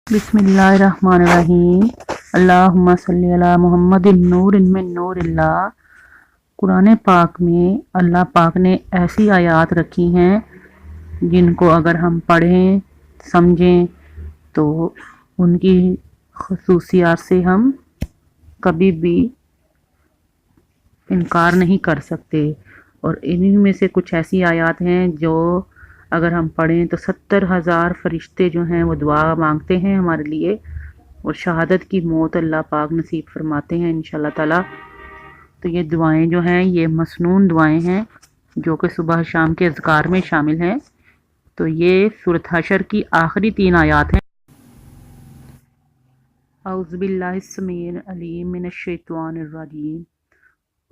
बिस्मिल्लाहिर्रहमानिर्रहीम। अल्लाहुम्मा सल्ली अला मुहम्मदिन नूरिन मिन नूरिल्लाह। कुरान पाक में अल्लाह पाक ने ऐसी आयात रखी हैं जिनको अगर हम पढ़ें समझें तो उनकी खसूसियात से हम कभी भी इनकार नहीं कर सकते। और इन्हीं में से कुछ ऐसी आयत हैं जो अगर हम पढ़ें तो 70,000 फरिश्ते जो हैं वो दुआ मांगते हैं हमारे लिए, और शहादत की मौत अल्लाह पाक नसीब फरमाते हैं इंशाल्लाह ताला। तो ये दुआएं जो हैं ये मसनून दुआएं हैं जो कि सुबह शाम के अज़कार में शामिल हैं। तो ये सूरत हशर की आखिरी 3 आयत हैं। औज़ु बिल्लाहिस समीउल अलीम मिनश शैतानिर रजीम।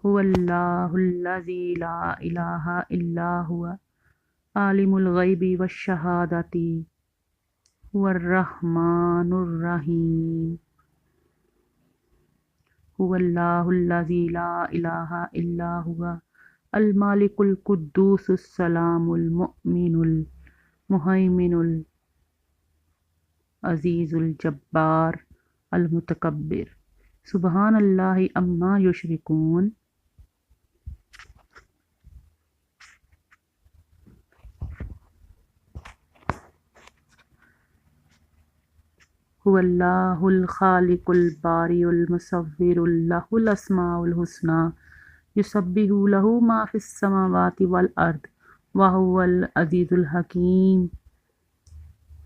हुवल्लाहुल्लज़ी ला इलाहा इल्ला हुवा आलिमुल गैबि वश्शहादति हुवर्रहमानुर रहीम। हुवल्लाहुल्लज़ी ला इलाहा इल्ला हुवा अल मालिकुल कुद्दूसुस सलामुल मुमिनुल मुहैमिनुल अज़ीज़ुल जब्बार अल मुतकब्बिर। सुब्हानल्लाहि अम्मा युशरिकून। हुवल्लाहुल खालिकुल बारिउल मुसव्विरुल लहुल अस्माउल हुस्ना युसब्बिहु लहू मा फिस समावाति वल अर्द व हुवल अज़ीज़ुल हकीम।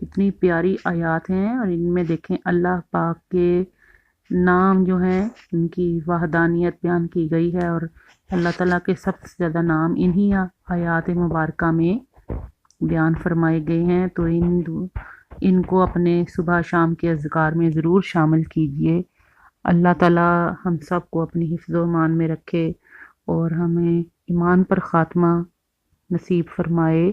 इतनी प्यारी आयत हैं और इनमें देखें अल्लाह पाक के नाम जो हैं इनकी वहदानियत बयान की गई है, और अल्लाह ताला के सबसे ज़्यादा नाम इन्हीं आयत मुबारका में बयान फरमाए गए हैं। तो इनको अपने सुबह शाम के अज़कार में ज़रूर शामिल कीजिए। अल्लाह ताला हम सब को अपनी हिफ्ज़ व ईमान में रखे और हमें ईमान पर ख़ात्मा नसीब फरमाए।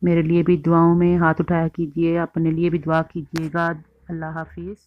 मेरे लिए भी दुआओं में हाथ उठाया कीजिए, अपने लिए भी दुआ कीजिएगा। अल्लाह हाफिज़।